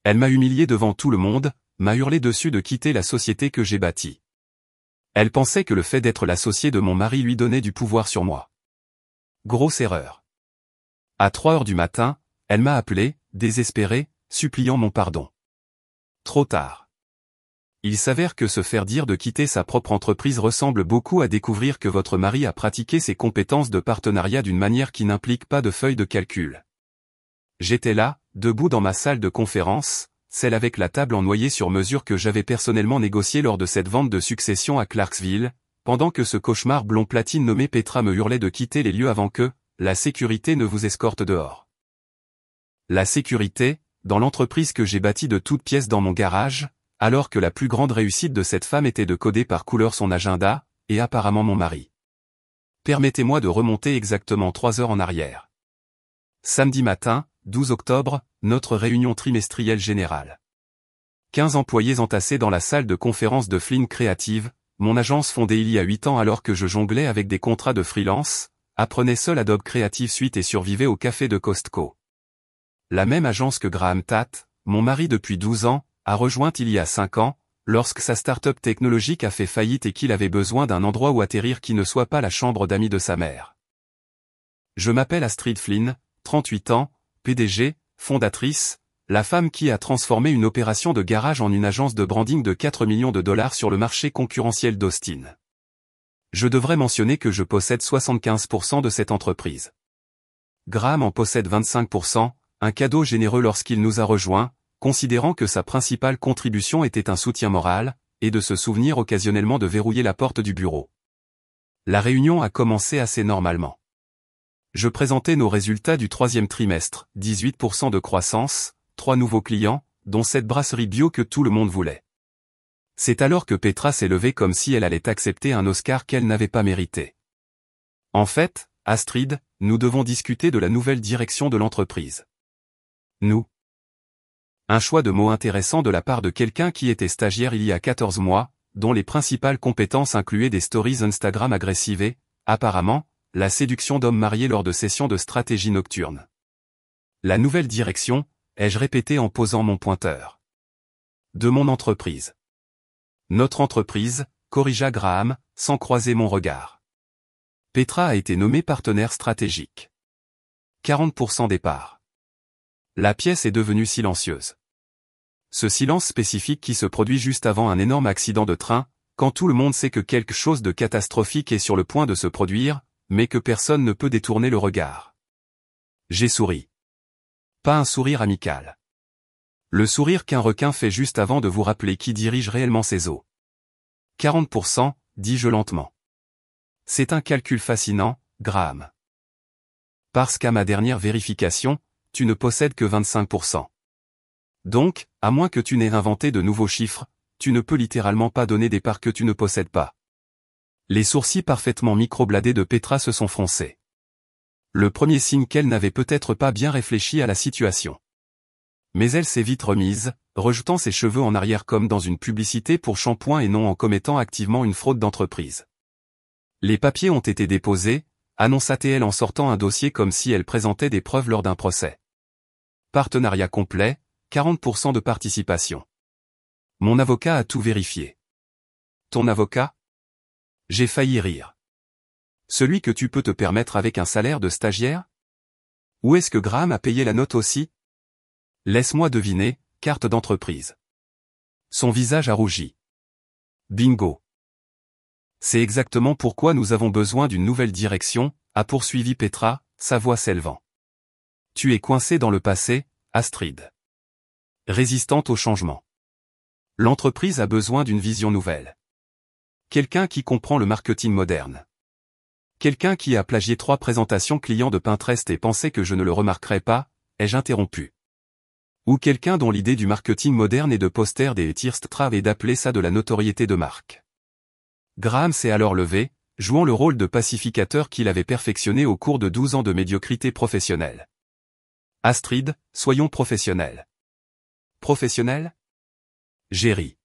Elle m'a humilié devant tout le monde, m'a hurlé dessus de quitter la société que j'ai bâtie. Elle pensait que le fait d'être l'associé de mon mari lui donnait du pouvoir sur moi. Grosse erreur. À 3 heures du matin, elle m'a appelé, désespérée, suppliant mon pardon. Trop tard. Il s'avère que se faire dire de quitter sa propre entreprise ressemble beaucoup à découvrir que votre mari a pratiqué ses compétences de partenariat d'une manière qui n'implique pas de feuille de calcul. J'étais là, debout dans ma salle de conférence, celle avec la table en noyer sur mesure que j'avais personnellement négociée lors de cette vente de succession à Clarksville, pendant que ce cauchemar blond platine nommé Petra me hurlait de quitter les lieux avant que la sécurité ne vous escorte dehors. La sécurité, dans l'entreprise que j'ai bâtie de toutes pièces dans mon garage, alors que la plus grande réussite de cette femme était de coder par couleur son agenda, et apparemment mon mari. Permettez-moi de remonter exactement 3 heures en arrière. Samedi matin, 12 octobre, notre réunion trimestrielle générale. 15 employés entassés dans la salle de conférence de Flynn Creative, mon agence fondée il y a 8 ans alors que je jonglais avec des contrats de freelance, apprenais seul Adobe Creative Suite et survivais au café de Costco. La même agence que Graham Tate, mon mari depuis 12 ans, a rejointe il y a 5 ans, lorsque sa start-up technologique a fait faillite et qu'il avait besoin d'un endroit où atterrir qui ne soit pas la chambre d'amis de sa mère. Je m'appelle Astrid Flynn, 38 ans, PDG, fondatrice, la femme qui a transformé une opération de garage en une agence de branding de 4 millions de dollars sur le marché concurrentiel d'Austin. Je devrais mentionner que je possède 75% de cette entreprise. Graham en possède 25%, un cadeau généreux lorsqu'il nous a rejoints, considérant que sa principale contribution était un soutien moral, et de se souvenir occasionnellement de verrouiller la porte du bureau. La réunion a commencé assez normalement. Je présentais nos résultats du 3e trimestre, 18% de croissance, 3 nouveaux clients, dont cette brasserie bio que tout le monde voulait. C'est alors que Petra s'est levée comme si elle allait accepter un Oscar qu'elle n'avait pas mérité. En fait, Astrid, nous devons discuter de la nouvelle direction de l'entreprise. Nous. Un choix de mots intéressant de la part de quelqu'un qui était stagiaire il y a 14 mois, dont les principales compétences incluaient des stories Instagram agressives et, apparemment, la séduction d'hommes mariés lors de sessions de stratégie nocturne. La nouvelle direction, ai-je répété en posant mon pointeur. De mon entreprise. Notre entreprise, corrigea Graham, sans croiser mon regard. Petra a été nommée partenaire stratégique. 40% des parts. La pièce est devenue silencieuse. Ce silence spécifique qui se produit juste avant un énorme accident de train, quand tout le monde sait que quelque chose de catastrophique est sur le point de se produire, mais que personne ne peut détourner le regard. J'ai souri. Pas un sourire amical. Le sourire qu'un requin fait juste avant de vous rappeler qui dirige réellement ses eaux. 40%, dis-je lentement. C'est un calcul fascinant, Graham. Parce qu'à ma dernière vérification, tu ne possèdes que 25%. Donc, à moins que tu n'aies inventé de nouveaux chiffres, tu ne peux littéralement pas donner des parts que tu ne possèdes pas. Les sourcils parfaitement microbladés de Petra se sont froncés. Le premier signe qu'elle n'avait peut-être pas bien réfléchi à la situation. Mais elle s'est vite remise, rejetant ses cheveux en arrière comme dans une publicité pour shampoing et non en commettant activement une fraude d'entreprise. Les papiers ont été déposés, annonça-t-elle en sortant un dossier comme si elle présentait des preuves lors d'un procès. Partenariat complet, 40% de participation. Mon avocat a tout vérifié. Ton avocat ? J'ai failli rire. Celui que tu peux te permettre avec un salaire de stagiaire ? Où est-ce que Graham a payé la note aussi ? Laisse-moi deviner, carte d'entreprise. Son visage a rougi. Bingo. C'est exactement pourquoi nous avons besoin d'une nouvelle direction, a poursuivi Petra, sa voix s'élevant. Tu es coincé dans le passé, Astrid. Résistante au changement. L'entreprise a besoin d'une vision nouvelle. Quelqu'un qui comprend le marketing moderne. Quelqu'un qui a plagié 3 présentations clients de Pinterest et pensait que je ne le remarquerais pas, ai-je interrompu. Ou quelqu'un dont l'idée du marketing moderne est de poster des tearstraves et d'appeler ça de la notoriété de marque. Graham s'est alors levé, jouant le rôle de pacificateur qu'il avait perfectionné au cours de 12 ans de médiocrité professionnelle. Astrid, soyons professionnels. Professionnels ? J'ai ri.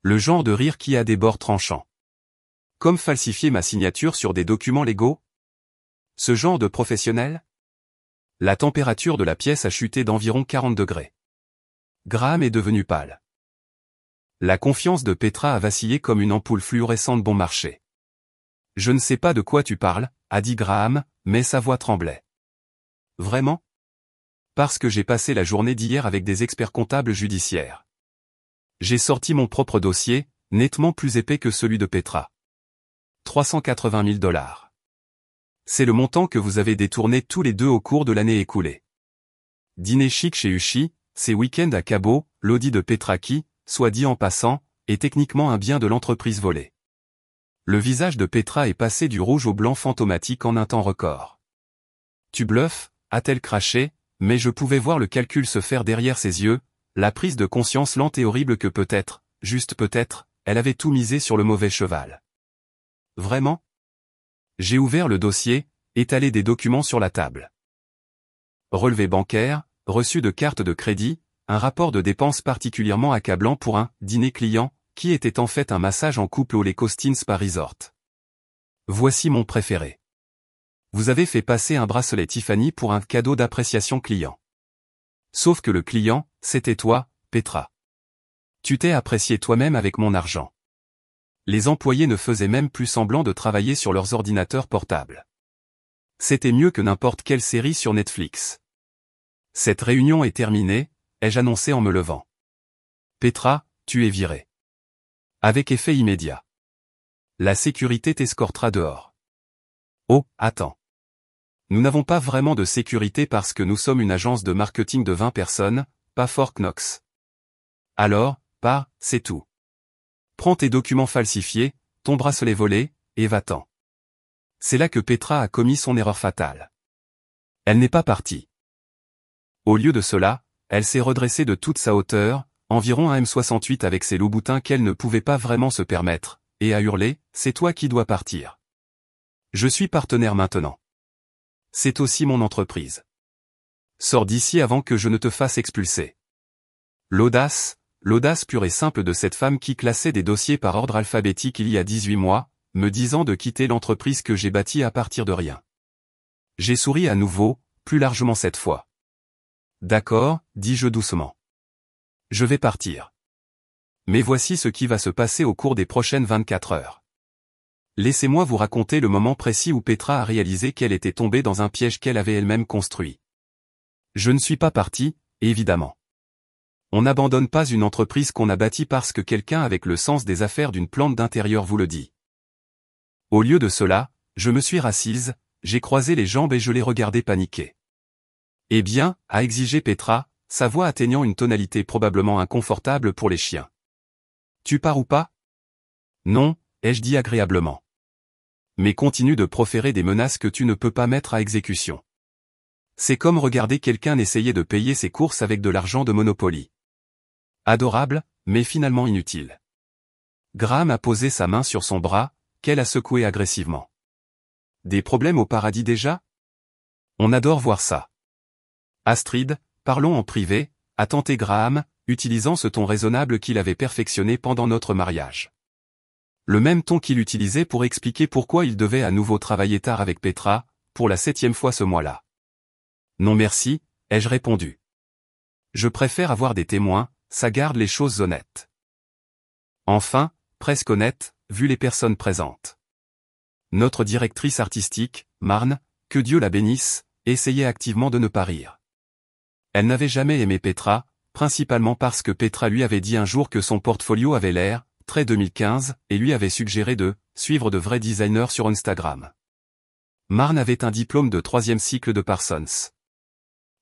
Le genre de rire qui a des bords tranchants. Comme falsifier ma signature sur des documents légaux ? Ce genre de professionnel ? La température de la pièce a chuté d'environ 40 degrés. Graham est devenu pâle. La confiance de Petra a vacillé comme une ampoule fluorescente bon marché. Je ne sais pas de quoi tu parles, a dit Graham, mais sa voix tremblait. Vraiment? Parce que j'ai passé la journée d'hier avec des experts comptables judiciaires. J'ai sorti mon propre dossier, nettement plus épais que celui de Petra. 380 000 $. C'est le montant que vous avez détourné tous les deux au cours de l'année écoulée. Dîner chic chez Uchi, ces week-ends à Cabo, l'audit de Petra qui, soit dit en passant, est techniquement un bien de l'entreprise volée. Le visage de Petra est passé du rouge au blanc fantomatique en un temps record. Tu bluffes, a-t-elle craché, mais je pouvais voir le calcul se faire derrière ses yeux, la prise de conscience lente et horrible que peut-être, juste peut-être, elle avait tout misé sur le mauvais cheval. Vraiment? J'ai ouvert le dossier, étalé des documents sur la table. Relevé bancaire, reçu de carte de crédit, un rapport de dépenses particulièrement accablant pour un « dîner client », qui était en fait un massage en couple au Les Costines Spa Resort. Voici mon préféré. Vous avez fait passer un bracelet Tiffany pour un cadeau d'appréciation client. Sauf que le client, c'était toi, Petra. Tu t'es apprécié toi-même avec mon argent. Les employés ne faisaient même plus semblant de travailler sur leurs ordinateurs portables. C'était mieux que n'importe quelle série sur Netflix. Cette réunion est terminée, ai-je annoncé en me levant. Petra, tu es virée. Avec effet immédiat. La sécurité t'escortera dehors. Oh, attends. Nous n'avons pas vraiment de sécurité parce que nous sommes une agence de marketing de 20 personnes, pas Fort Knox. Alors, c'est tout. Prends tes documents falsifiés, ton bracelet volé, et va-t'en. C'est là que Petra a commis son erreur fatale. Elle n'est pas partie. Au lieu de cela, elle s'est redressée de toute sa hauteur, environ un M68 avec ses loups-boutins qu'elle ne pouvait pas vraiment se permettre, et a hurlé, c'est toi qui dois partir. Je suis partenaire maintenant. C'est aussi mon entreprise. Sors d'ici avant que je ne te fasse expulser. L'audace pure et simple de cette femme qui classait des dossiers par ordre alphabétique il y a 18 mois, me disant de quitter l'entreprise que j'ai bâtie à partir de rien. J'ai souri à nouveau, plus largement cette fois. D'accord, dis-je doucement. Je vais partir. Mais voici ce qui va se passer au cours des prochaines 24 heures. Laissez-moi vous raconter le moment précis où Petra a réalisé qu'elle était tombée dans un piège qu'elle avait elle-même construit. Je ne suis pas parti, évidemment. On n'abandonne pas une entreprise qu'on a bâtie parce que quelqu'un avec le sens des affaires d'une plante d'intérieur vous le dit. Au lieu de cela, je me suis rassise, j'ai croisé les jambes et je l'ai regardé paniquer. Eh bien, a exigé Petra, sa voix atteignant une tonalité probablement inconfortable pour les chiens. Tu pars ou pas? Non, ai-je dit agréablement. Mais continue de proférer des menaces que tu ne peux pas mettre à exécution. C'est comme regarder quelqu'un essayer de payer ses courses avec de l'argent de Monopoly. Adorable, mais finalement inutile. Graham a posé sa main sur son bras, qu'elle a secoué agressivement. Des problèmes au paradis déjà? On adore voir ça. Astrid, parlons en privé, a tenté Graham, utilisant ce ton raisonnable qu'il avait perfectionné pendant notre mariage. Le même ton qu'il utilisait pour expliquer pourquoi il devait à nouveau travailler tard avec Petra, pour la 7e fois ce mois-là. Non merci, ai-je répondu. Je préfère avoir des témoins, ça garde les choses honnêtes. Enfin, presque honnête, vu les personnes présentes. Notre directrice artistique, Marne, que Dieu la bénisse, essayait activement de ne pas rire. Elle n'avait jamais aimé Petra, principalement parce que Petra lui avait dit un jour que son portfolio avait l'air, très 2015, et lui avait suggéré de suivre de vrais designers sur Instagram. Marne avait un diplôme de 3e cycle de Parsons.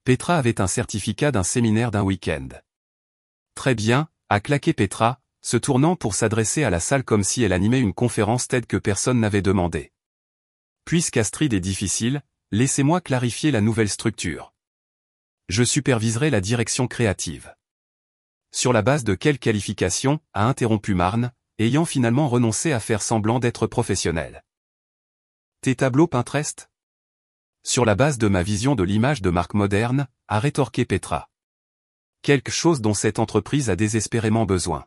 Petra avait un certificat d'un séminaire d'un week-end. Très bien, a claqué Petra, se tournant pour s'adresser à la salle comme si elle animait une conférence TED que personne n'avait demandé. Puisqu'Astrid est difficile, laissez-moi clarifier la nouvelle structure. Je superviserai la direction créative. Sur la base de quelle qualification, a interrompu Marne, ayant finalement renoncé à faire semblant d'être professionnel. Tes tableaux Pinterest? Sur la base de ma vision de l'image de marque moderne, a rétorqué Petra. Quelque chose dont cette entreprise a désespérément besoin.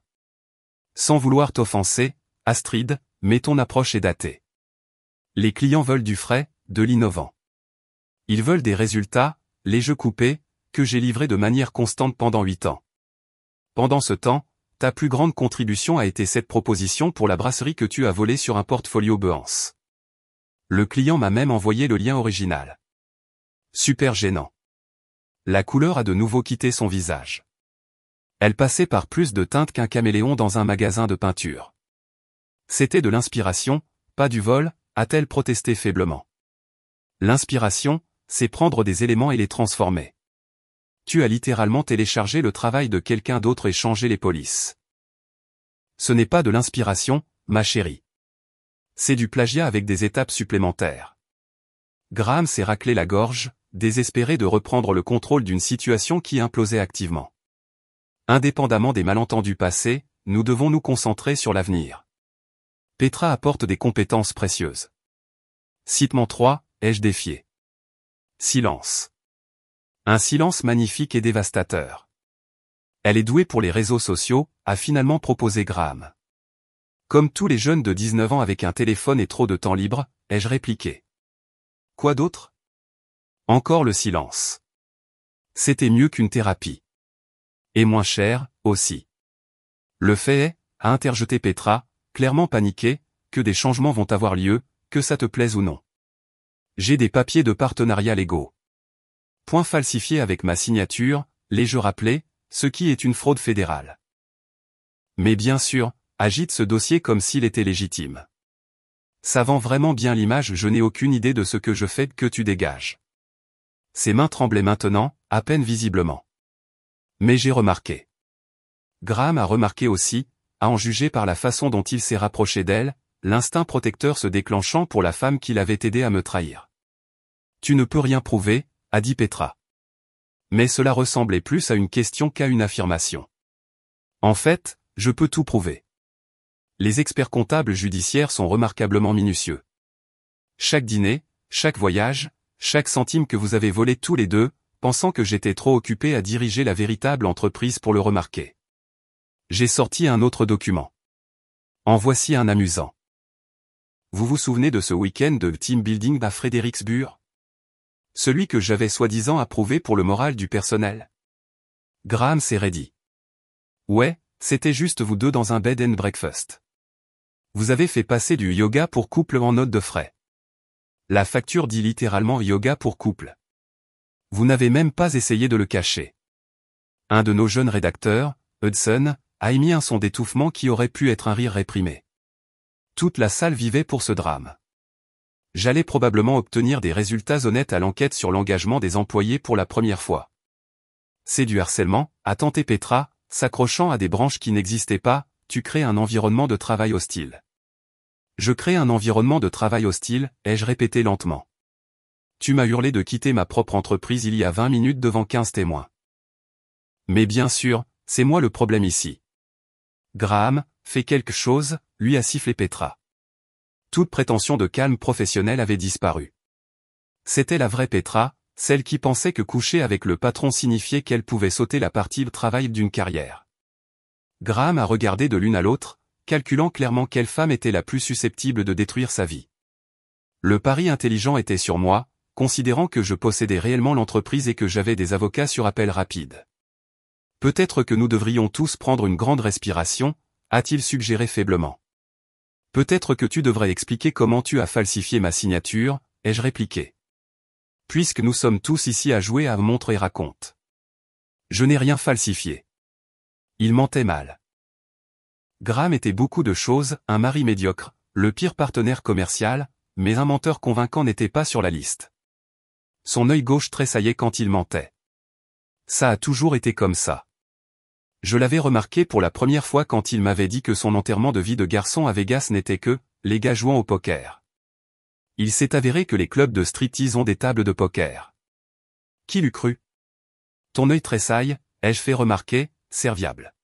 Sans vouloir t'offenser, Astrid, mais ton approche est datée. Les clients veulent du frais, de l'innovant. Ils veulent des résultats, les jeux coupés, que j'ai livrés de manière constante pendant 8 ans. Pendant ce temps, ta plus grande contribution a été cette proposition pour la brasserie que tu as volée sur un portfolio Behance. Le client m'a même envoyé le lien original. Super gênant. La couleur a de nouveau quitté son visage. Elle passait par plus de teintes qu'un caméléon dans un magasin de peinture. C'était de l'inspiration, pas du vol, a-t-elle protesté faiblement. L'inspiration, c'est prendre des éléments et les transformer. Tu as littéralement téléchargé le travail de quelqu'un d'autre et changé les polices. Ce n'est pas de l'inspiration, ma chérie. C'est du plagiat avec des étapes supplémentaires. Graham s'est raclé la gorge, désespéré de reprendre le contrôle d'une situation qui implosait activement. Indépendamment des malentendus passés, nous devons nous concentrer sur l'avenir. Petra apporte des compétences précieuses. Cite-m'en 3, ai-je défié. Silence. Un silence magnifique et dévastateur. Elle est douée pour les réseaux sociaux, a finalement proposé Graham. Comme tous les jeunes de 19 ans avec un téléphone et trop de temps libre, ai-je répliqué. Quoi d'autre? Encore le silence. C'était mieux qu'une thérapie. Et moins cher, aussi. Le fait est, a interjeté Petra, clairement paniquée, que des changements vont avoir lieu, que ça te plaise ou non. J'ai des papiers de partenariat légaux. Point falsifié avec ma signature, l'ai-je rappelé, ce qui est une fraude fédérale. Mais bien sûr, agite ce dossier comme s'il était légitime. Ça vend vraiment bien l'image, je n'ai aucune idée de ce que je fais, que tu dégages. Ses mains tremblaient maintenant, à peine visiblement. Mais j'ai remarqué. Graham a remarqué aussi, à en juger par la façon dont il s'est rapproché d'elle, l'instinct protecteur se déclenchant pour la femme qui l'avait aidé à me trahir. Tu ne peux rien prouver, a dit Petra. Mais cela ressemblait plus à une question qu'à une affirmation. En fait, je peux tout prouver. Les experts comptables judiciaires sont remarquablement minutieux. Chaque dîner, chaque voyage, chaque centime que vous avez volé tous les deux, pensant que j'étais trop occupé à diriger la véritable entreprise pour le remarquer. J'ai sorti un autre document. En voici un amusant. Vous vous souvenez de ce week-end de team building à Fredericksburg? Celui que j'avais soi-disant approuvé pour le moral du personnel. Graham s'est raidi. Ouais, c'était juste vous deux dans un bed and breakfast. Vous avez fait passer du yoga pour couple en note de frais. La facture dit littéralement yoga pour couple. Vous n'avez même pas essayé de le cacher. Un de nos jeunes rédacteurs, Hudson, a émis un son d'étouffement qui aurait pu être un rire réprimé. Toute la salle vivait pour ce drame. J'allais probablement obtenir des résultats honnêtes à l'enquête sur l'engagement des employés pour la première fois. C'est du harcèlement, a tenté Petra, s'accrochant à des branches qui n'existaient pas, tu crées un environnement de travail hostile. Je crée un environnement de travail hostile, ai-je répété lentement. Tu m'as hurlé de quitter ma propre entreprise il y a 20 minutes devant 15 témoins. Mais bien sûr, c'est moi le problème ici. Graham, fais quelque chose, lui a sifflé Petra. Toute prétention de calme professionnel avait disparu. C'était la vraie Petra, celle qui pensait que coucher avec le patron signifiait qu'elle pouvait sauter la partie de travail d'une carrière. Graham a regardé de l'une à l'autre, calculant clairement quelle femme était la plus susceptible de détruire sa vie. Le pari intelligent était sur moi, considérant que je possédais réellement l'entreprise et que j'avais des avocats sur appel rapide. Peut-être que nous devrions tous prendre une grande respiration, a-t-il suggéré faiblement. Peut-être que tu devrais expliquer comment tu as falsifié ma signature, ai-je répliqué. Puisque nous sommes tous ici à jouer à montre et raconte. Je n'ai rien falsifié. Il mentait mal. Graham était beaucoup de choses, un mari médiocre, le pire partenaire commercial, mais un menteur convaincant n'était pas sur la liste. Son œil gauche tressaillait quand il mentait. Ça a toujours été comme ça. Je l'avais remarqué pour la première fois quand il m'avait dit que son enterrement de vie de garçon à Vegas n'était que les gars jouant au poker. Il s'est avéré que les clubs de striptease ont des tables de poker. Qui l'eût cru? Ton œil tressaille, ai-je fait remarquer, serviable.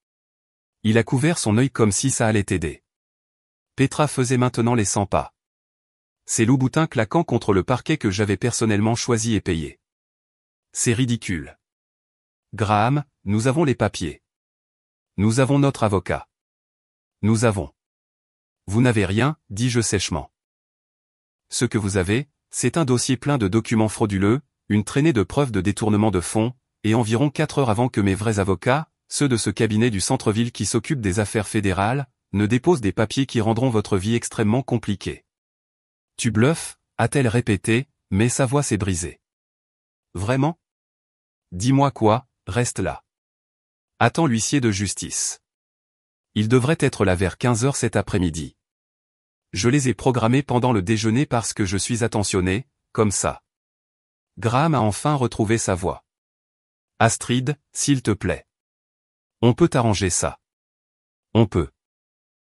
Il a couvert son œil comme si ça allait t'aider. Petra faisait maintenant les 100 pas. Ses loups-boutins claquant contre le parquet que j'avais personnellement choisi et payé. C'est ridicule. Graham, nous avons les papiers. Nous avons notre avocat. Nous avons. Vous n'avez rien, dis-je sèchement. Ce que vous avez, c'est un dossier plein de documents frauduleux, une traînée de preuves de détournement de fonds, et environ 4 heures avant que mes vrais avocats, ceux de ce cabinet du centre-ville qui s'occupe des affaires fédérales, ne déposent des papiers qui rendront votre vie extrêmement compliquée. Tu bluffes, a-t-elle répété, mais sa voix s'est brisée. Vraiment? Dis-moi quoi, reste là. Attends l'huissier de justice. Il devrait être là vers 15 heures cet après-midi. Je les ai programmés pendant le déjeuner parce que je suis attentionné, comme ça. Graham a enfin retrouvé sa voix. Astrid, s'il te plaît. On peut arranger ça. On peut.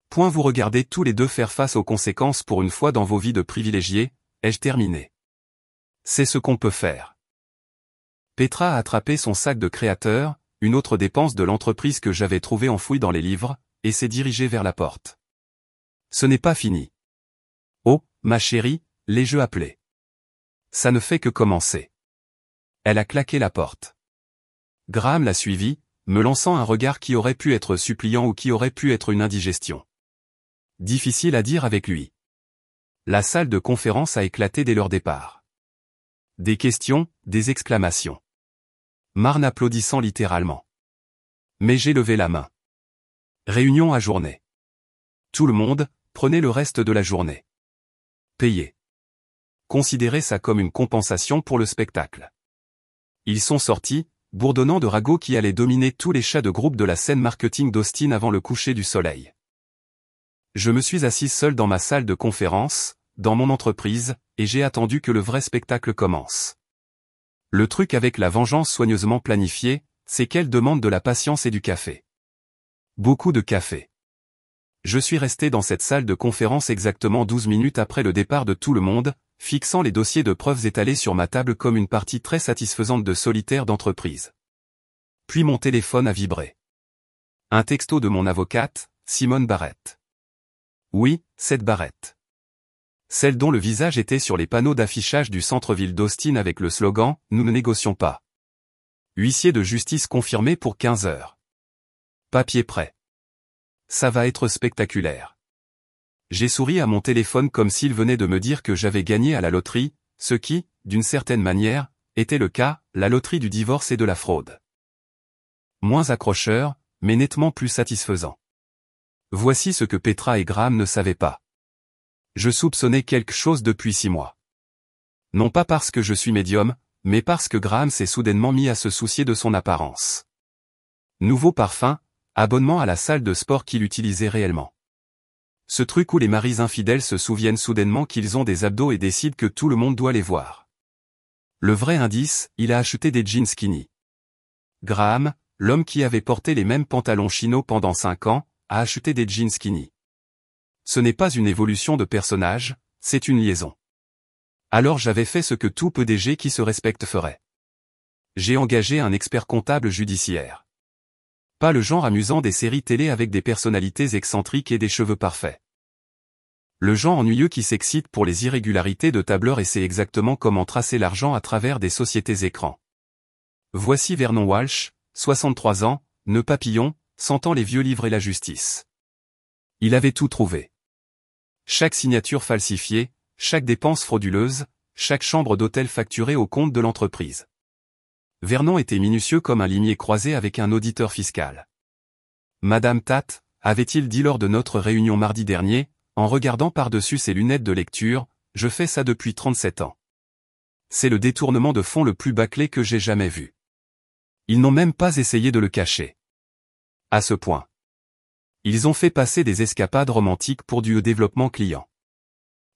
Point vous regardez tous les deux faire face aux conséquences pour une fois dans vos vies de privilégiés, ai-je terminé. C'est ce qu'on peut faire. Petra a attrapé son sac de créateur, une autre dépense de l'entreprise que j'avais trouvée enfouie dans les livres, et s'est dirigée vers la porte. Ce n'est pas fini. Oh, ma chérie, les jeux appelés. Ça ne fait que commencer. Elle a claqué la porte. Graham l'a suivie, me lançant un regard qui aurait pu être suppliant ou qui aurait pu être une indigestion. Difficile à dire avec lui. La salle de conférence a éclaté dès leur départ. Des questions, des exclamations. Marne applaudissant littéralement. Mais j'ai levé la main. Réunion ajournée. Tout le monde, prenez le reste de la journée. Payez. Considérez ça comme une compensation pour le spectacle. Ils sont sortis, bourdonnant de ragots qui allaient dominer tous les chats de groupe de la scène marketing d'Austin avant le coucher du soleil. Je me suis assise seule dans ma salle de conférence, dans mon entreprise, et j'ai attendu que le vrai spectacle commence. Le truc avec la vengeance soigneusement planifiée, c'est qu'elle demande de la patience et du café. Beaucoup de café. Je suis resté dans cette salle de conférence exactement 12 minutes après le départ de tout le monde, fixant les dossiers de preuves étalés sur ma table comme une partie très satisfaisante de solitaire d'entreprise. Puis mon téléphone a vibré. Un texto de mon avocate, Simone Barrett. Oui, cette Barrett. Celle dont le visage était sur les panneaux d'affichage du centre-ville d'Austin avec le slogan « Nous ne négocions pas ». Huissier de justice confirmé pour 15 heures. Papier prêt. Ça va être spectaculaire. J'ai souri à mon téléphone comme s'il venait de me dire que j'avais gagné à la loterie, ce qui, d'une certaine manière, était le cas, la loterie du divorce et de la fraude. Moins accrocheur, mais nettement plus satisfaisant. Voici ce que Petra et Graham ne savaient pas. Je soupçonnais quelque chose depuis 6 mois. Non pas parce que je suis médium, mais parce que Graham s'est soudainement mis à se soucier de son apparence. Nouveau parfum, abonnement à la salle de sport qu'il utilisait réellement. Ce truc où les maris infidèles se souviennent soudainement qu'ils ont des abdos et décident que tout le monde doit les voir. Le vrai indice, il a acheté des jeans skinny. Graham, l'homme qui avait porté les mêmes pantalons chino pendant 5 ans, a acheté des jeans skinny. Ce n'est pas une évolution de personnage, c'est une liaison. Alors j'avais fait ce que tout PDG qui se respecte ferait. J'ai engagé un expert comptable judiciaire. Pas le genre amusant des séries télé avec des personnalités excentriques et des cheveux parfaits. Le genre ennuyeux qui s'excite pour les irrégularités de tableur et sait exactement comment tracer l'argent à travers des sociétés écrans. Voici Vernon Walsh, 63 ans, nœud papillon, sentant les vieux livres et la justice. Il avait tout trouvé. Chaque signature falsifiée, chaque dépense frauduleuse, chaque chambre d'hôtel facturée au compte de l'entreprise. Vernon était minutieux comme un limier croisé avec un auditeur fiscal. Madame Tate, avait-il dit lors de notre réunion mardi dernier, en regardant par-dessus ses lunettes de lecture, je fais ça depuis 37 ans. C'est le détournement de fonds le plus bâclé que j'ai jamais vu. Ils n'ont même pas essayé de le cacher. À ce point. Ils ont fait passer des escapades romantiques pour du développement client.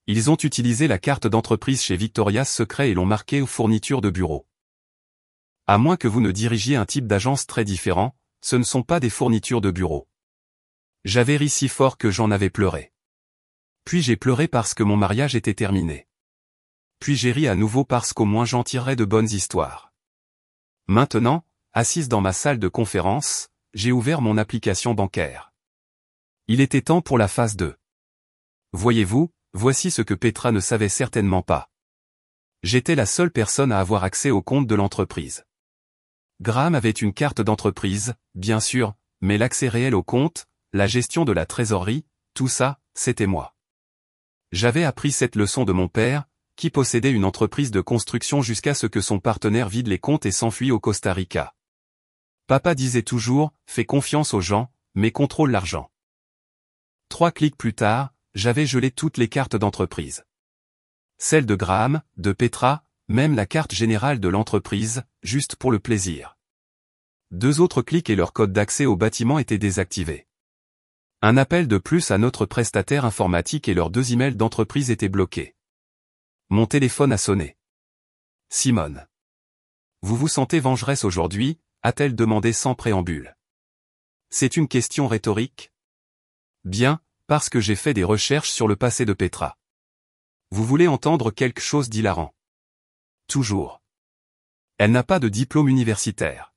Ils ont utilisé la carte d'entreprise chez Victoria's Secret et l'ont marquée aux fournitures de bureau. À moins que vous ne dirigiez un type d'agence très différent, ce ne sont pas des fournitures de bureau. J'avais ri si fort que j'en avais pleuré. Puis j'ai pleuré parce que mon mariage était terminé. Puis j'ai ri à nouveau parce qu'au moins j'en tirerais de bonnes histoires. Maintenant, assise dans ma salle de conférence, j'ai ouvert mon application bancaire. Il était temps pour la phase 2. Voyez-vous, voici ce que Petra ne savait certainement pas. J'étais la seule personne à avoir accès au compte de l'entreprise. Graham avait une carte d'entreprise, bien sûr, mais l'accès réel au compte, la gestion de la trésorerie, tout ça, c'était moi. J'avais appris cette leçon de mon père, qui possédait une entreprise de construction jusqu'à ce que son partenaire vide les comptes et s'enfuit au Costa Rica. Papa disait toujours, fais confiance aux gens, mais contrôle l'argent. 3 clics plus tard, j'avais gelé toutes les cartes d'entreprise. Celles de Graham, de Petra, même la carte générale de l'entreprise, juste pour le plaisir. 2 autres clics et leur code d'accès au bâtiment était désactivé. Un appel de plus à notre prestataire informatique et leurs 2 emails d'entreprise étaient bloqués. Mon téléphone a sonné. Simone. Vous vous sentez vengeresse aujourd'hui, a-t-elle demandé sans préambule. C'est une question rhétorique? Bien, parce que j'ai fait des recherches sur le passé de Petra. Vous voulez entendre quelque chose d'hilarant? Toujours. Elle n'a pas de diplôme universitaire.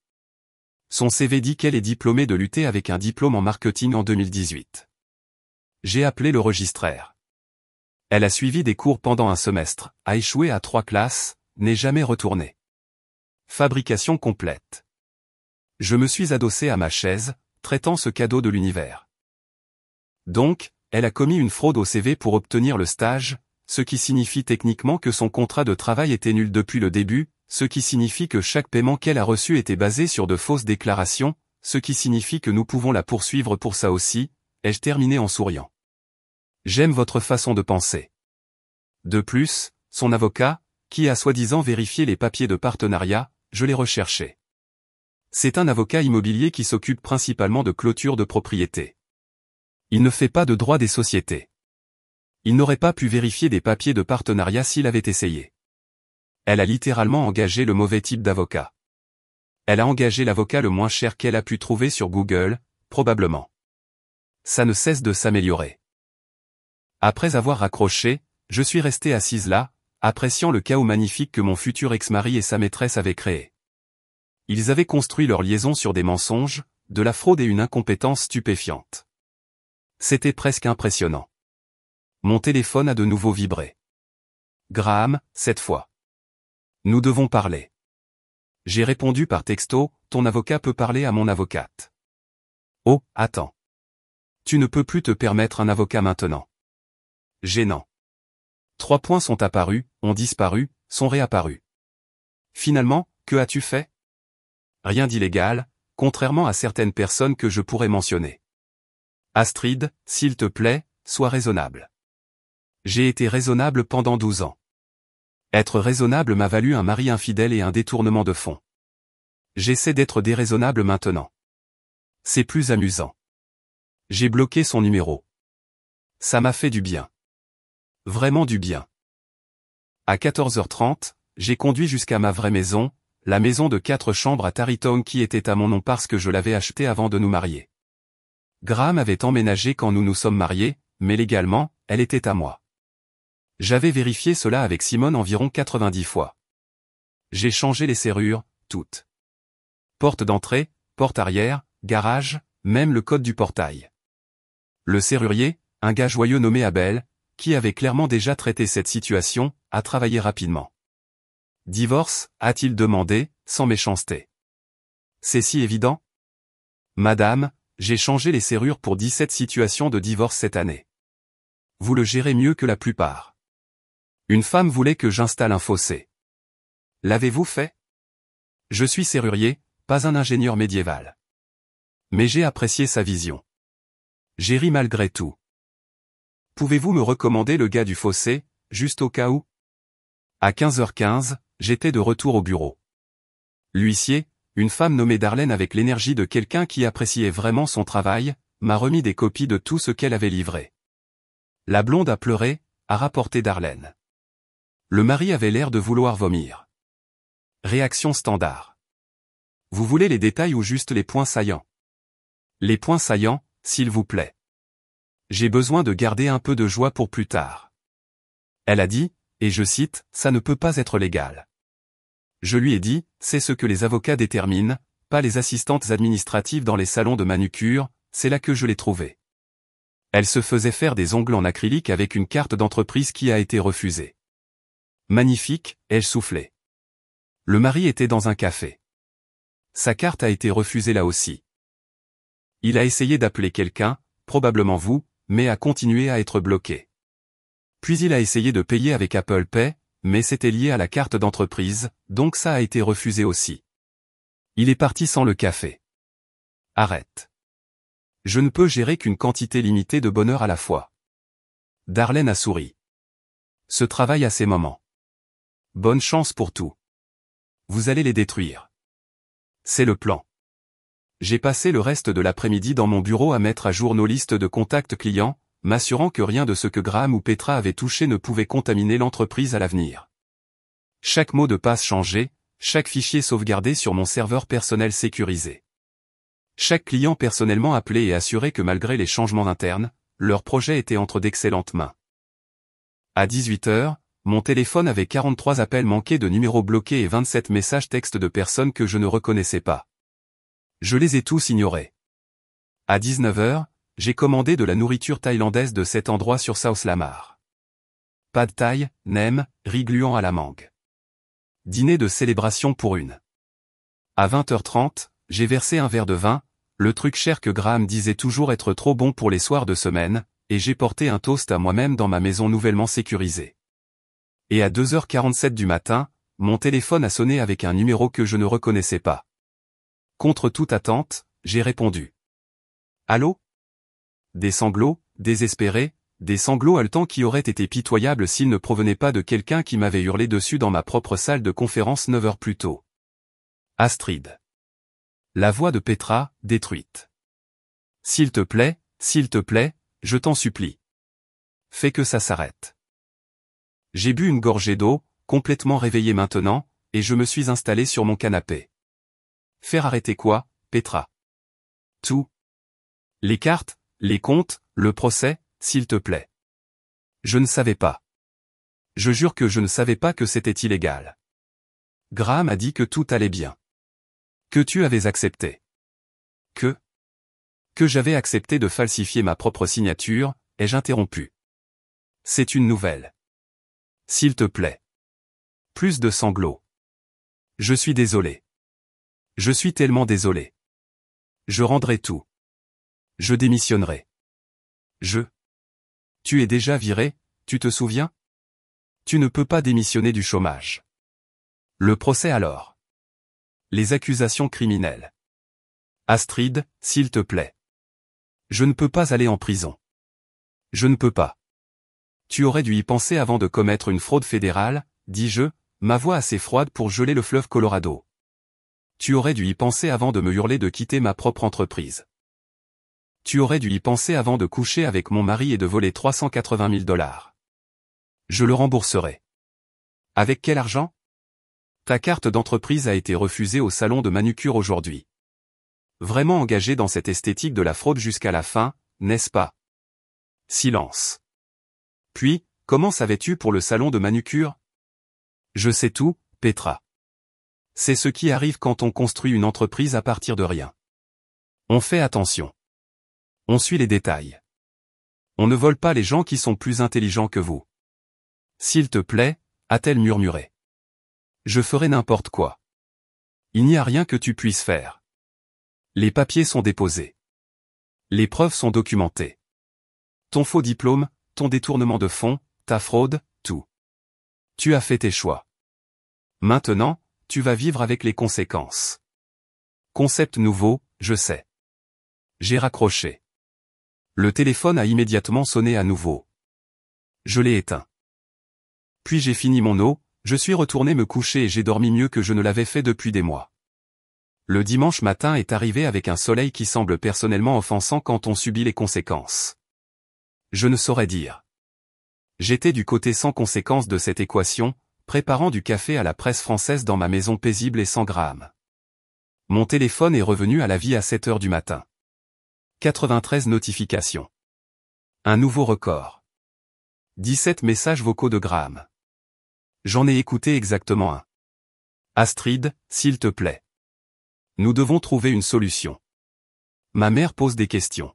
Son CV dit qu'elle est diplômée de l'UT avec un diplôme en marketing en 2018. J'ai appelé le registraire. Elle a suivi des cours pendant un semestre, a échoué à 3 classes, n'est jamais retournée. Fabrication complète. Je me suis adossé à ma chaise, traitant ce cadeau de l'univers. Donc, elle a commis une fraude au CV pour obtenir le stage, ce qui signifie techniquement que son contrat de travail était nul depuis le début, ce qui signifie que chaque paiement qu'elle a reçu était basé sur de fausses déclarations, ce qui signifie que nous pouvons la poursuivre pour ça aussi, ai-je terminé en souriant. J'aime votre façon de penser. De plus, son avocat, qui a soi-disant vérifié les papiers de partenariat, je l'ai recherché. C'est un avocat immobilier qui s'occupe principalement de clôture de propriété. Il ne fait pas de droit des sociétés. Il n'aurait pas pu vérifier des papiers de partenariat s'il avait essayé. Elle a littéralement engagé le mauvais type d'avocat. Elle a engagé l'avocat le moins cher qu'elle a pu trouver sur Google, probablement. Ça ne cesse de s'améliorer. Après avoir raccroché, je suis resté assise là, appréciant le chaos magnifique que mon futur ex-mari et sa maîtresse avaient créé. Ils avaient construit leur liaison sur des mensonges, de la fraude et une incompétence stupéfiante. C'était presque impressionnant. Mon téléphone a de nouveau vibré. Graham, cette fois. Nous devons parler. J'ai répondu par texto, ton avocat peut parler à mon avocate. Oh, attends. Tu ne peux plus te permettre un avocat maintenant. Gênant. 3 points sont apparus, ont disparu, sont réapparus. Finalement, que as-tu fait? Rien d'illégal, contrairement à certaines personnes que je pourrais mentionner. Astrid, s'il te plaît, sois raisonnable. J'ai été raisonnable pendant 12 ans. Être raisonnable m'a valu un mari infidèle et un détournement de fonds. J'essaie d'être déraisonnable maintenant. C'est plus amusant. J'ai bloqué son numéro. Ça m'a fait du bien. Vraiment du bien. À 14h30, j'ai conduit jusqu'à ma vraie maison, la maison de 4 chambres à Tarrytown qui était à mon nom parce que je l'avais achetée avant de nous marier. Graham avait emménagé quand nous nous sommes mariés, mais légalement, elle était à moi. J'avais vérifié cela avec Simone environ 90 fois. J'ai changé les serrures, toutes. Porte d'entrée, porte arrière, garage, même le code du portail. Le serrurier, un gars joyeux nommé Abel, qui avait clairement déjà traité cette situation, a travaillé rapidement. Divorce, a-t-il demandé, sans méchanceté. C'est si évident? Madame, j'ai changé les serrures pour 17 situations de divorce cette année. Vous le gérez mieux que la plupart. Une femme voulait que j'installe un fossé. L'avez-vous fait? Je suis serrurier, pas un ingénieur médiéval. Mais j'ai apprécié sa vision. J'ai ri malgré tout. Pouvez-vous me recommander le gars du fossé, juste au cas où? À 15h15, j'étais de retour au bureau. L'huissier, une femme nommée Darlene avec l'énergie de quelqu'un qui appréciait vraiment son travail, m'a remis des copies de tout ce qu'elle avait livré. La blonde a pleuré, a rapporté Darlene. Le mari avait l'air de vouloir vomir. Réaction standard. Vous voulez les détails ou juste les points saillants? Les points saillants, s'il vous plaît. J'ai besoin de garder un peu de joie pour plus tard. Elle a dit, et je cite, ça ne peut pas être légal. Je lui ai dit, c'est ce que les avocats déterminent, pas les assistantes administratives dans les salons de manucure, c'est là que je l'ai trouvée. Elle se faisait faire des ongles en acrylique avec une carte d'entreprise qui a été refusée. Magnifique, ai-je soufflé. Le mari était dans un café. Sa carte a été refusée là aussi. Il a essayé d'appeler quelqu'un, probablement vous, mais a continué à être bloqué. Puis il a essayé de payer avec Apple Pay, mais c'était lié à la carte d'entreprise, donc ça a été refusé aussi. Il est parti sans le café. Arrête. Je ne peux gérer qu'une quantité limitée de bonheur à la fois. Darlene a souri. Ce travail a ses moments. Bonne chance pour tout. Vous allez les détruire. C'est le plan. J'ai passé le reste de l'après-midi dans mon bureau à mettre à jour nos listes de contacts clients, m'assurant que rien de ce que Graham ou Petra avaient touché ne pouvait contaminer l'entreprise à l'avenir. Chaque mot de passe changé, chaque fichier sauvegardé sur mon serveur personnel sécurisé. Chaque client personnellement appelé et assuré que malgré les changements internes, leur projet était entre d'excellentes mains. À 18h, mon téléphone avait 43 appels manqués de numéros bloqués et 27 messages textes de personnes que je ne reconnaissais pas. Je les ai tous ignorés. À 19h, j'ai commandé de la nourriture thaïlandaise de cet endroit sur South Lamar. Pad Thai, nem, riz gluant à la mangue. Dîner de célébration pour une. À 20h30, j'ai versé un verre de vin, le truc cher que Graham disait toujours être trop bon pour les soirs de semaine, et j'ai porté un toast à moi-même dans ma maison nouvellement sécurisée. Et à 2h47 du matin, mon téléphone a sonné avec un numéro que je ne reconnaissais pas. Contre toute attente, j'ai répondu. Allô? Des sanglots, désespérés, des sanglots haletants qui auraient été pitoyables s'ils ne provenaient pas de quelqu'un qui m'avait hurlé dessus dans ma propre salle de conférence 9 heures plus tôt. Astrid. La voix de Petra, détruite. S'il te plaît, je t'en supplie. Fais que ça s'arrête. J'ai bu une gorgée d'eau, complètement réveillé maintenant, et je me suis installé sur mon canapé. Faire arrêter quoi, Petra? Tout. Les cartes, les comptes, le procès, s'il te plaît. Je ne savais pas. Je jure que je ne savais pas que c'était illégal. Graham a dit que tout allait bien. Que tu avais accepté. Que j'avais accepté de falsifier ma propre signature, ai-je interrompu. C'est une nouvelle. S'il te plaît. Plus de sanglots. Je suis désolé. Je suis tellement désolé. Je rendrai tout. Je démissionnerai. Tu es déjà viré, tu te souviens? Tu ne peux pas démissionner du chômage. Le procès alors. Les accusations criminelles. Astrid, s'il te plaît. Je ne peux pas aller en prison. Je ne peux pas. Tu aurais dû y penser avant de commettre une fraude fédérale, dis-je, ma voix assez froide pour geler le fleuve Colorado. Tu aurais dû y penser avant de me hurler de quitter ma propre entreprise. Tu aurais dû y penser avant de coucher avec mon mari et de voler 380 000 $. Je le rembourserai. Avec quel argent? Ta carte d'entreprise a été refusée au salon de manucure aujourd'hui. Vraiment engagé dans cette esthétique de la fraude jusqu'à la fin, n'est-ce pas? Silence. Puis, comment savais-tu pour le salon de manucure? Je sais tout, Petra. C'est ce qui arrive quand on construit une entreprise à partir de rien. On fait attention. On suit les détails. On ne vole pas les gens qui sont plus intelligents que vous. S'il te plaît, a-t-elle murmuré. Je ferai n'importe quoi. Il n'y a rien que tu puisses faire. Les papiers sont déposés. Les preuves sont documentées. Ton faux diplôme, ton détournement de fonds, ta fraude, tout. Tu as fait tes choix. Maintenant, tu vas vivre avec les conséquences. Concept nouveau, je sais. J'ai raccroché. Le téléphone a immédiatement sonné à nouveau. Je l'ai éteint. Puis j'ai fini mon eau, je suis retourné me coucher et j'ai dormi mieux que je ne l'avais fait depuis des mois. Le dimanche matin est arrivé avec un soleil qui semble personnellement offensant quand on subit les conséquences. Je ne saurais dire. J'étais du côté sans conséquence de cette équation, préparant du café à la presse française dans ma maison paisible et sans Graham. Mon téléphone est revenu à la vie à 7 heures du matin. 93 notifications. Un nouveau record. 17 messages vocaux de Graham. J'en ai écouté exactement un. Astrid, s'il te plaît. Nous devons trouver une solution. Ma mère pose des questions.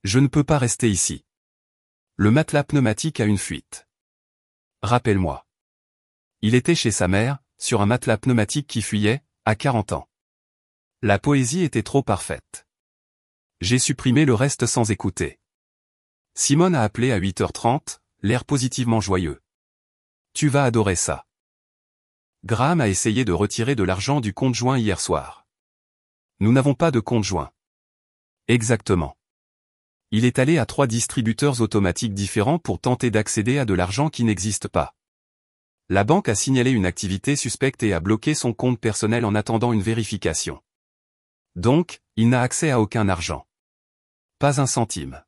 Je ne peux pas rester ici. Le matelas pneumatique a une fuite. Rappelle-moi. Il était chez sa mère, sur un matelas pneumatique qui fuyait, à 40 ans. La poésie était trop parfaite. J'ai supprimé le reste sans écouter. Simone a appelé à 8h30, l'air positivement joyeux. Tu vas adorer ça. Graham a essayé de retirer de l'argent du compte joint hier soir. Nous n'avons pas de compte joint. Exactement. Il est allé à 3 distributeurs automatiques différents pour tenter d'accéder à de l'argent qui n'existe pas. La banque a signalé une activité suspecte et a bloqué son compte personnel en attendant une vérification. Donc, il n'a accès à aucun argent. Pas un centime.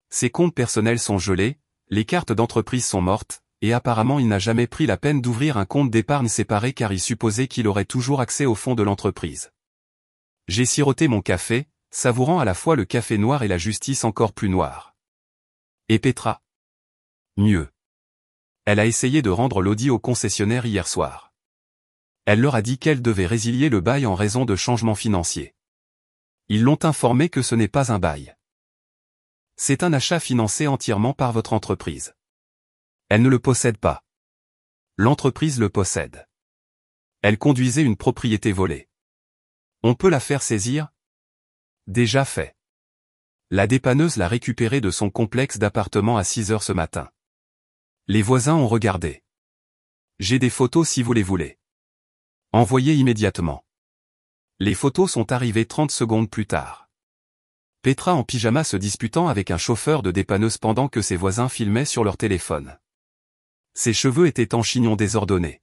Ses comptes personnels sont gelés, les cartes d'entreprise sont mortes, et apparemment il n'a jamais pris la peine d'ouvrir un compte d'épargne séparé car il supposait qu'il aurait toujours accès au fonds de l'entreprise. J'ai siroté mon café, savourant à la fois le café noir et la justice encore plus noire. Et Petra? Mieux. Elle a essayé de rendre l'Audi au concessionnaire hier soir. Elle leur a dit qu'elle devait résilier le bail en raison de changements financiers. Ils l'ont informé que ce n'est pas un bail. C'est un achat financé entièrement par votre entreprise. Elle ne le possède pas. L'entreprise le possède. Elle conduisait une propriété volée. On peut la faire saisir? Déjà fait. La dépanneuse l'a récupérée de son complexe d'appartements à 6 heures ce matin. Les voisins ont regardé. J'ai des photos si vous les voulez. Envoyez immédiatement. Les photos sont arrivées 30 secondes plus tard. Petra en pyjama se disputant avec un chauffeur de dépanneuse pendant que ses voisins filmaient sur leur téléphone. Ses cheveux étaient en chignon désordonné.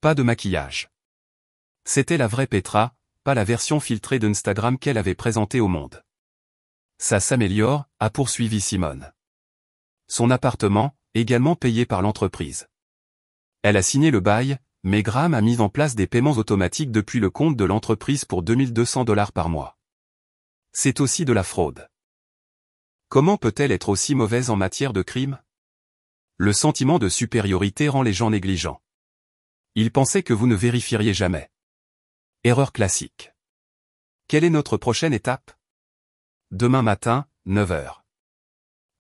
Pas de maquillage. C'était la vraie Petra, pas la version filtrée d'Instagram qu'elle avait présentée au monde. Ça s'améliore, a poursuivi Simone. Son appartement, également payé par l'entreprise. Elle a signé le bail, mais Graham a mis en place des paiements automatiques depuis le compte de l'entreprise pour $2200 par mois. C'est aussi de la fraude. Comment peut-elle être aussi mauvaise en matière de crime? Le sentiment de supériorité rend les gens négligents. Ils pensaient que vous ne vérifieriez jamais. Erreur classique. Quelle est notre prochaine étape? Demain matin, 9 h.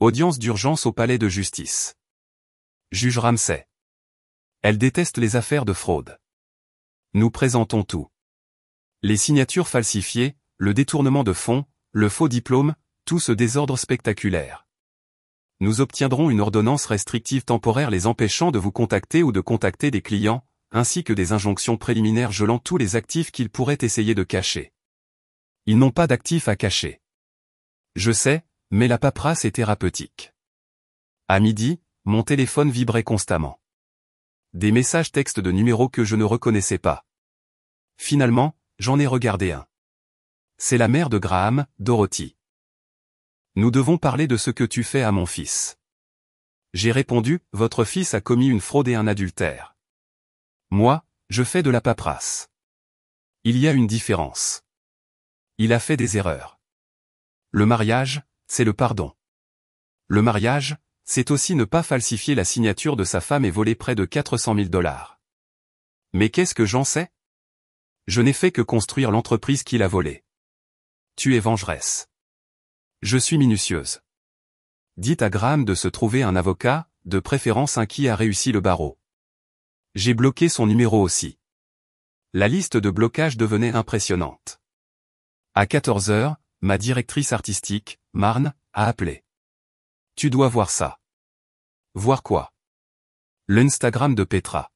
Audience d'urgence au palais de justice. Juge Ramsay. Elle déteste les affaires de fraude. Nous présentons tout. Les signatures falsifiées, le détournement de fonds, le faux diplôme, tout ce désordre spectaculaire. Nous obtiendrons une ordonnance restrictive temporaire les empêchant de vous contacter ou de contacter des clients, ainsi que des injonctions préliminaires gelant tous les actifs qu'ils pourraient essayer de cacher. Ils n'ont pas d'actifs à cacher. Je sais, mais la paperasse est thérapeutique. À midi, mon téléphone vibrait constamment. Des messages textes de numéros que je ne reconnaissais pas. Finalement, j'en ai regardé un. C'est la mère de Graham, Dorothy. Nous devons parler de ce que tu fais à mon fils. J'ai répondu, votre fils a commis une fraude et un adultère. Moi, je fais de la paperasse. Il y a une différence. Il a fait des erreurs. Le mariage, c'est le pardon. Le mariage, c'est aussi ne pas falsifier la signature de sa femme et voler près de $400 000. Mais qu'est-ce que j'en sais? Je n'ai fait que construire l'entreprise qu'il a volée. Tu es vengeresse. Je suis minutieuse. Dites à Graham de se trouver un avocat, de préférence un qui a réussi le barreau. J'ai bloqué son numéro aussi. La liste de blocage devenait impressionnante. À 14 h, ma directrice artistique, Marne, a appelé. Tu dois voir ça. Voir quoi? L'Instagram de Petra.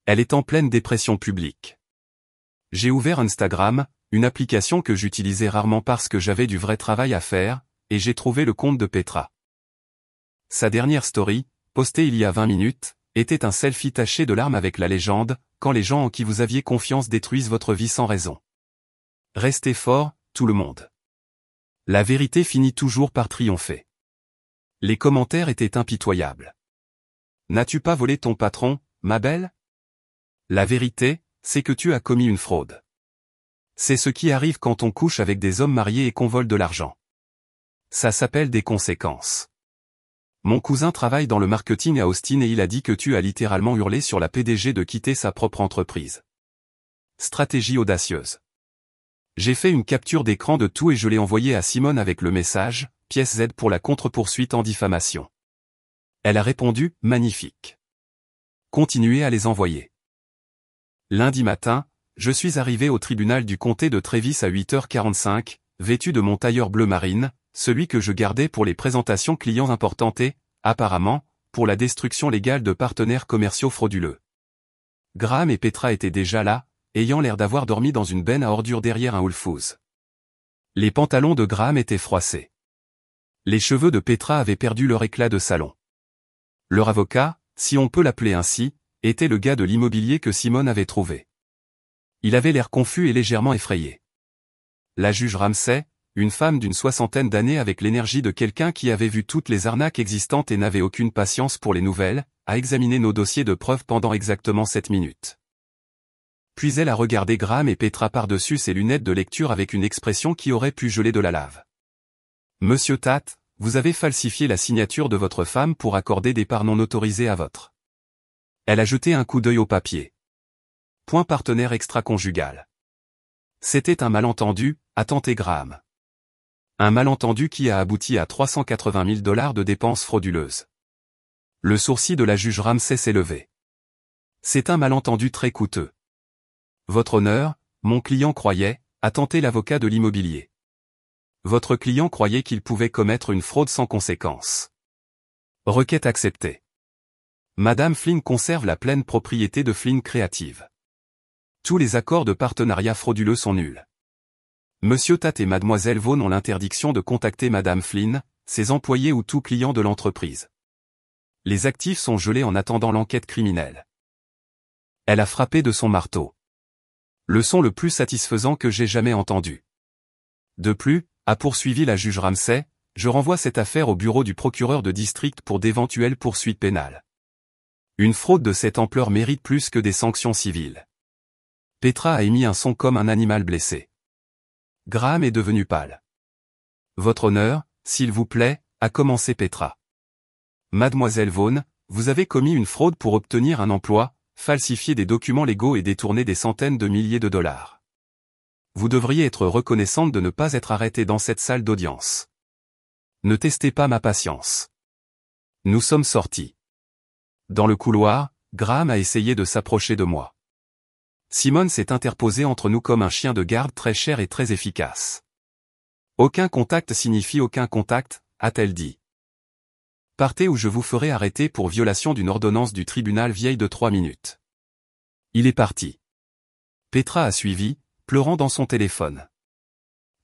Elle est en pleine dépression publique. J'ai ouvert Instagram, une application que j'utilisais rarement parce que j'avais du vrai travail à faire, et j'ai trouvé le compte de Petra. Sa dernière story, postée il y a 20 minutes, était un selfie taché de larmes avec la légende « Quand les gens en qui vous aviez confiance détruisent votre vie sans raison. Restez fort, tout le monde. » La vérité finit toujours par triompher. Les commentaires étaient impitoyables. N'as-tu pas volé ton patron, ma belle? La vérité, c'est que tu as commis une fraude. C'est ce qui arrive quand on couche avec des hommes mariés et qu'on vole de l'argent. Ça s'appelle des conséquences. Mon cousin travaille dans le marketing à Austin et il a dit que tu as littéralement hurlé sur la PDG de quitter sa propre entreprise. Stratégie audacieuse. J'ai fait une capture d'écran de tout et je l'ai envoyé à Simone avec le message « Pièce Z pour la contre-poursuite en diffamation ». Elle a répondu « Magnifique. Continuez à les envoyer ». Lundi matin, je suis arrivé au tribunal du comté de Travis à 8h45, vêtu de mon tailleur bleu marine, celui que je gardais pour les présentations clients importantes et, apparemment, pour la destruction légale de partenaires commerciaux frauduleux. Graham et Petra étaient déjà là, ayant l'air d'avoir dormi dans une benne à ordures derrière un Whole Foods. Les pantalons de Graham étaient froissés. Les cheveux de Petra avaient perdu leur éclat de salon. Leur avocat, si on peut l'appeler ainsi, était le gars de l'immobilier que Simone avait trouvé. Il avait l'air confus et légèrement effrayé. La juge Ramsay, une femme d'une 60aine d'années avec l'énergie de quelqu'un qui avait vu toutes les arnaques existantes et n'avait aucune patience pour les nouvelles, a examiné nos dossiers de preuves pendant exactement 7 minutes. Puis elle a regardé Graham et Petra par-dessus ses lunettes de lecture avec une expression qui aurait pu geler de la lave. « Monsieur Tate, vous avez falsifié la signature de votre femme pour accorder des parts non autorisées à votre. » Elle a jeté un coup d'œil au papier. Point partenaire extra-conjugal. C'était un malentendu, a tenté Graham. Un malentendu qui a abouti à 380 000 $ de dépenses frauduleuses. Le sourcil de la juge Ramsay s'est levé. C'est un malentendu très coûteux. Votre honneur, mon client croyait, a tenté l'avocat de l'immobilier. Votre client croyait qu'il pouvait commettre une fraude sans conséquence. Requête acceptée. Madame Flynn conserve la pleine propriété de Flynn Creative. Tous les accords de partenariat frauduleux sont nuls. Monsieur Tate et Mademoiselle Vaughn ont l'interdiction de contacter Madame Flynn, ses employés ou tout client de l'entreprise. Les actifs sont gelés en attendant l'enquête criminelle. Elle a frappé de son marteau. Le son le plus satisfaisant que j'ai jamais entendu. De plus, a poursuivi la juge Ramsay, je renvoie cette affaire au bureau du procureur de district pour d'éventuelles poursuites pénales. Une fraude de cette ampleur mérite plus que des sanctions civiles. Petra a émis un son comme un animal blessé. Graham est devenu pâle. Votre honneur, s'il vous plaît, a commencé Petra. Mademoiselle Vaughn, vous avez commis une fraude pour obtenir un emploi, falsifier des documents légaux et détourner des centaines de milliers de dollars. Vous devriez être reconnaissante de ne pas être arrêtée dans cette salle d'audience. Ne testez pas ma patience. Nous sommes sortis. Dans le couloir, Graham a essayé de s'approcher de moi. Simone s'est interposée entre nous comme un chien de garde très cher et très efficace. Aucun contact signifie aucun contact, a-t-elle dit. Partez ou je vous ferai arrêter pour violation d'une ordonnance du tribunal vieille de 3 minutes. Il est parti. Petra a suivi, pleurant dans son téléphone.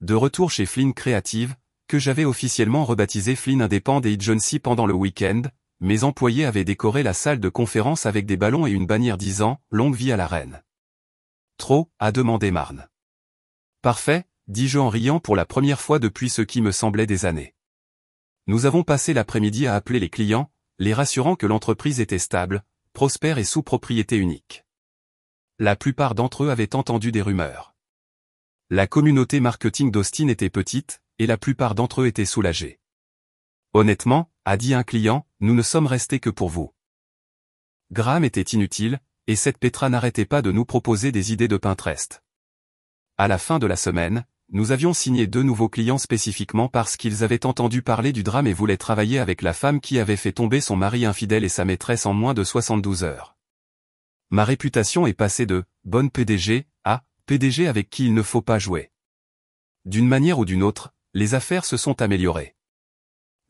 De retour chez Flynn Creative, que j'avais officiellement rebaptisé Flynn Independent Agency pendant le week-end, mes employés avaient décoré la salle de conférence avec des ballons et une bannière disant « Longue vie à la reine ». Trop, a demandé Marne. Parfait, dis-je en riant pour la première fois depuis ce qui me semblait des années. Nous avons passé l'après-midi à appeler les clients, les rassurant que l'entreprise était stable, prospère et sous propriété unique. La plupart d'entre eux avaient entendu des rumeurs. La communauté marketing d'Austin était petite, et la plupart d'entre eux étaient soulagés. Honnêtement, a dit un client, nous ne sommes restés que pour vous. Graham était inutile, et cette Petra n'arrêtait pas de nous proposer des idées de Pinterest. À la fin de la semaine, nous avions signé 2 nouveaux clients spécifiquement parce qu'ils avaient entendu parler du drame et voulaient travailler avec la femme qui avait fait tomber son mari infidèle et sa maîtresse en moins de 72 heures. Ma réputation est passée de « bonne PDG » à « PDG avec qui il ne faut pas jouer ». D'une manière ou d'une autre, les affaires se sont améliorées.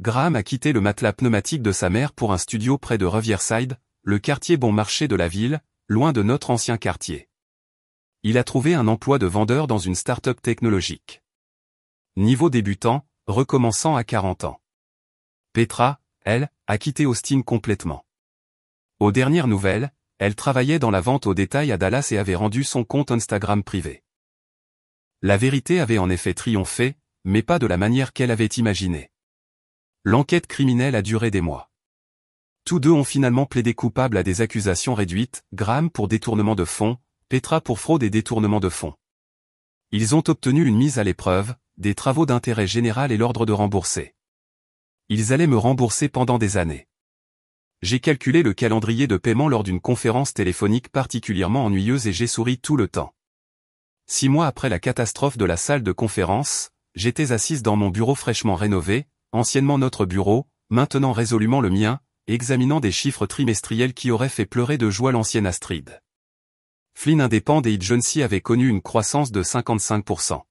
Graham a quitté le matelas pneumatique de sa mère pour un studio près de Riverside, le quartier bon marché de la ville, loin de notre ancien quartier. Il a trouvé un emploi de vendeur dans une start-up technologique. Niveau débutant, recommençant à 40 ans. Petra, elle, a quitté Austin complètement. Aux dernières nouvelles, elle travaillait dans la vente au détail à Dallas et avait rendu son compte Instagram privé. La vérité avait en effet triomphé, mais pas de la manière qu'elle avait imaginée. L'enquête criminelle a duré des mois. Tous deux ont finalement plaidé coupables à des accusations réduites, Graham pour détournement de fonds, Petra pour fraude et détournement de fonds. Ils ont obtenu une mise à l'épreuve, des travaux d'intérêt général et l'ordre de rembourser. Ils allaient me rembourser pendant des années. J'ai calculé le calendrier de paiement lors d'une conférence téléphonique particulièrement ennuyeuse et j'ai souri tout le temps. 6 mois après la catastrophe de la salle de conférence, j'étais assise dans mon bureau fraîchement rénové, anciennement notre bureau, maintenant résolument le mien, examinant des chiffres trimestriels qui auraient fait pleurer de joie l'ancienne Astrid. Flynn Independent Agency avait connu une croissance de 55%.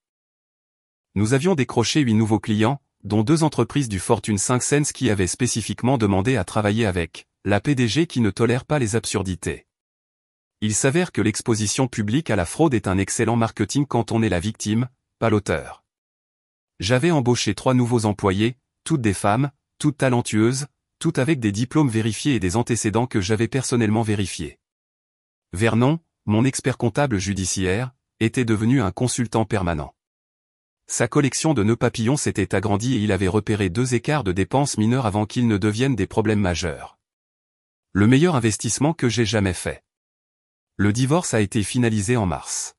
Nous avions décroché 8 nouveaux clients, dont 2 entreprises du Fortune 500 qui avaient spécifiquement demandé à travailler avec la PDG qui ne tolère pas les absurdités. Il s'avère que l'exposition publique à la fraude est un excellent marketing quand on est la victime, pas l'auteur. J'avais embauché 3 nouveaux employés, toutes des femmes, toutes talentueuses, toutes avec des diplômes vérifiés et des antécédents que j'avais personnellement vérifiés. Vernon, mon expert comptable judiciaire, était devenu un consultant permanent. Sa collection de nœuds papillons s'était agrandie et il avait repéré 2 écarts de dépenses mineures avant qu'ils ne deviennent des problèmes majeurs. Le meilleur investissement que j'ai jamais fait. Le divorce a été finalisé en mars.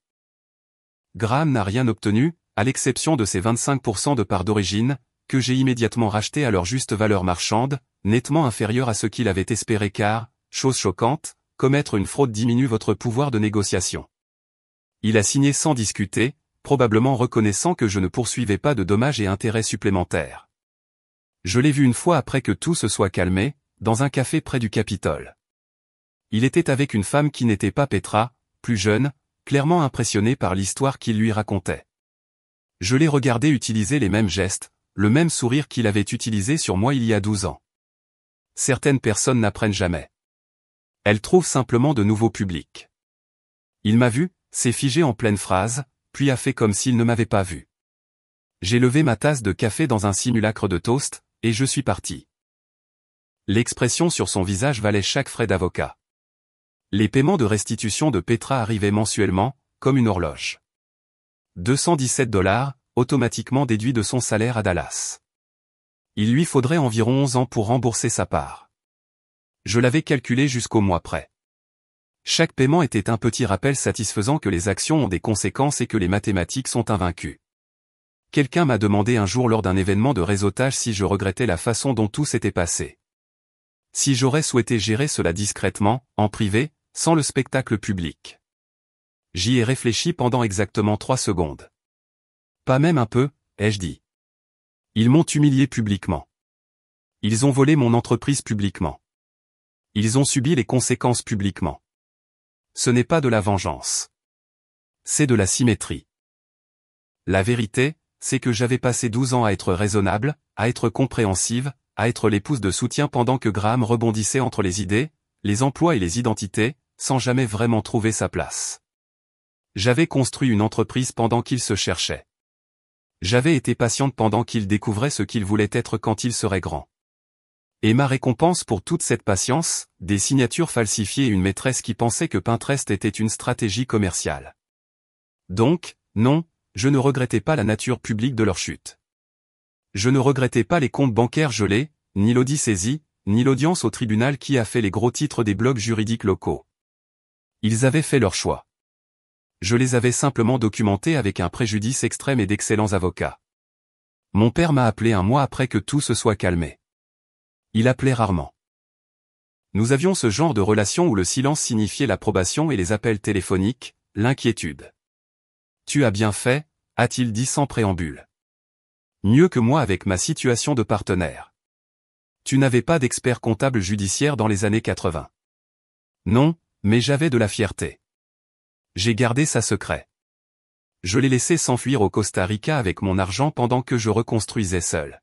Graham n'a rien obtenu, à l'exception de ses 25% de parts d'origine, que j'ai immédiatement racheté à leur juste valeur marchande, nettement inférieure à ce qu'il avait espéré car, chose choquante, commettre une fraude diminue votre pouvoir de négociation. Il a signé sans discuter, probablement reconnaissant que je ne poursuivais pas de dommages et intérêts supplémentaires. Je l'ai vu une fois après que tout se soit calmé, dans un café près du Capitole. Il était avec une femme qui n'était pas Petra, plus jeune, clairement impressionnée par l'histoire qu'il lui racontait. Je l'ai regardé utiliser les mêmes gestes, le même sourire qu'il avait utilisé sur moi il y a 12 ans. Certaines personnes n'apprennent jamais. Elles trouvent simplement de nouveaux publics. Il m'a vu, s'est figé en pleine phrase, puis a fait comme s'il ne m'avait pas vu. J'ai levé ma tasse de café dans un simulacre de toast, et je suis parti. L'expression sur son visage valait chaque frais d'avocat. Les paiements de restitution de Petra arrivaient mensuellement, comme une horloge. 217 $, automatiquement déduits de son salaire à Dallas. Il lui faudrait environ 11 ans pour rembourser sa part. Je l'avais calculé jusqu'au mois près. Chaque paiement était un petit rappel satisfaisant que les actions ont des conséquences et que les mathématiques sont invaincues. Quelqu'un m'a demandé un jour lors d'un événement de réseautage si je regrettais la façon dont tout s'était passé. Si j'aurais souhaité gérer cela discrètement, en privé, sans le spectacle public. J'y ai réfléchi pendant exactement 3 secondes. Pas même un peu, ai-je dit. Ils m'ont humilié publiquement. Ils ont volé mon entreprise publiquement. Ils ont subi les conséquences publiquement. Ce n'est pas de la vengeance. C'est de la symétrie. La vérité, c'est que j'avais passé 12 ans à être raisonnable, à être compréhensive, à être l'épouse de soutien pendant que Graham rebondissait entre les idées, les emplois et les identités, sans jamais vraiment trouver sa place. J'avais construit une entreprise pendant qu'il se cherchait. J'avais été patiente pendant qu'il découvrait ce qu'il voulait être quand il serait grand. Et ma récompense pour toute cette patience, des signatures falsifiées et une maîtresse qui pensait que Pinterest était une stratégie commerciale. Donc, non, je ne regrettais pas la nature publique de leur chute. Je ne regrettais pas les comptes bancaires gelés, ni l'audit saisi, ni l'audience au tribunal qui a fait les gros titres des blogs juridiques locaux. Ils avaient fait leur choix. Je les avais simplement documentés avec un préjudice extrême et d'excellents avocats. Mon père m'a appelé un mois après que tout se soit calmé. Il appelait rarement. Nous avions ce genre de relation où le silence signifiait l'approbation et les appels téléphoniques, l'inquiétude. « Tu as bien fait », a-t-il dit sans préambule. Mieux que moi avec ma situation de partenaire. Tu n'avais pas d'expert comptable judiciaire dans les années 80. Non, mais j'avais de la fierté. J'ai gardé ça secret. Je l'ai laissé s'enfuir au Costa Rica avec mon argent pendant que je reconstruisais seul.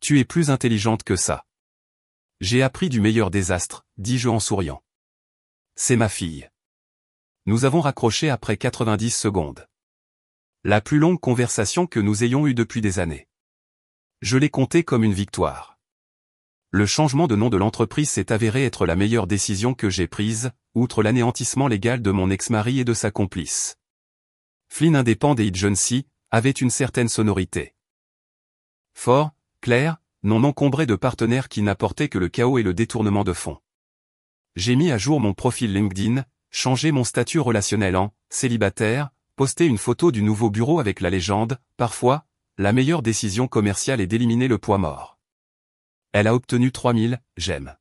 Tu es plus intelligente que ça. J'ai appris du meilleur désastre, dis-je en souriant. C'est ma fille. Nous avons raccroché après 90 secondes. La plus longue conversation que nous ayons eue depuis des années. Je l'ai comptée comme une victoire. Le changement de nom de l'entreprise s'est avéré être la meilleure décision que j'ai prise, outre l'anéantissement légal de mon ex-mari et de sa complice. Flynn Independent Agency avait une certaine sonorité. Fort, clair, non encombré de partenaires qui n'apportaient que le chaos et le détournement de fonds. J'ai mis à jour mon profil LinkedIn, changé mon statut relationnel en « célibataire », posté une photo du nouveau bureau avec la légende « Parfois, la meilleure décision commerciale est d'éliminer le poids mort ». Elle a obtenu 3000 j'aime.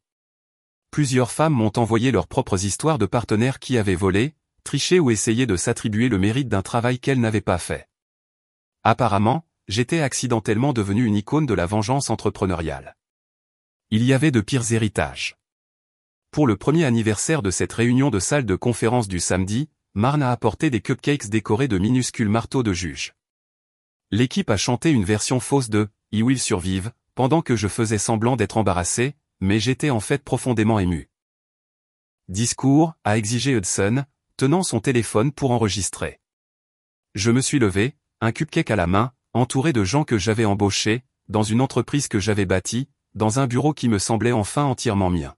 Plusieurs femmes m'ont envoyé leurs propres histoires de partenaires qui avaient volé, triché ou essayé de s'attribuer le mérite d'un travail qu'elles n'avaient pas fait. Apparemment, j'étais accidentellement devenu une icône de la vengeance entrepreneuriale. Il y avait de pires héritages. Pour le premier anniversaire de cette réunion de salle de conférence du samedi, Marne a apporté des cupcakes décorés de minuscules marteaux de juge. L'équipe a chanté une version fausse de « I Will Survive », pendant que je faisais semblant d'être embarrassé, mais j'étais en fait profondément ému. Discours, a exigé Hudson, tenant son téléphone pour enregistrer. Je me suis levé, un cupcake à la main, entouré de gens que j'avais embauchés, dans une entreprise que j'avais bâtie, dans un bureau qui me semblait enfin entièrement mien.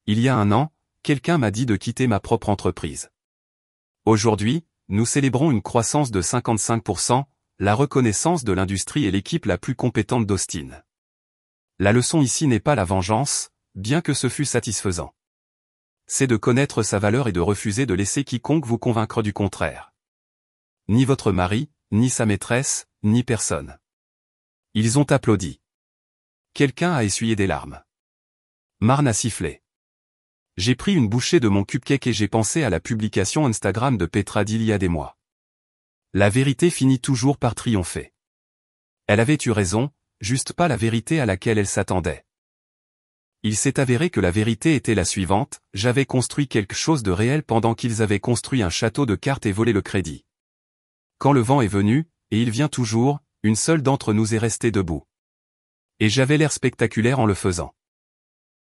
Il y a un an, quelqu'un m'a dit de quitter ma propre entreprise. Aujourd'hui, nous célébrons une croissance de 55%, la reconnaissance de l'industrie et l'équipe la plus compétente d'Austin. La leçon ici n'est pas la vengeance, bien que ce fût satisfaisant. C'est de connaître sa valeur et de refuser de laisser quiconque vous convaincre du contraire. Ni votre mari, ni sa maîtresse, ni personne. Ils ont applaudi. Quelqu'un a essuyé des larmes. Marne a sifflé. J'ai pris une bouchée de mon cupcake et j'ai pensé à la publication Instagram de Petra d'il y a des mois. La vérité finit toujours par triompher. Elle avait eu raison, juste pas la vérité à laquelle elle s'attendait. Il s'est avéré que la vérité était la suivante, j'avais construit quelque chose de réel pendant qu'ils avaient construit un château de cartes et volé le crédit. Quand le vent est venu, et il vient toujours, une seule d'entre nous est restée debout. Et j'avais l'air spectaculaire en le faisant.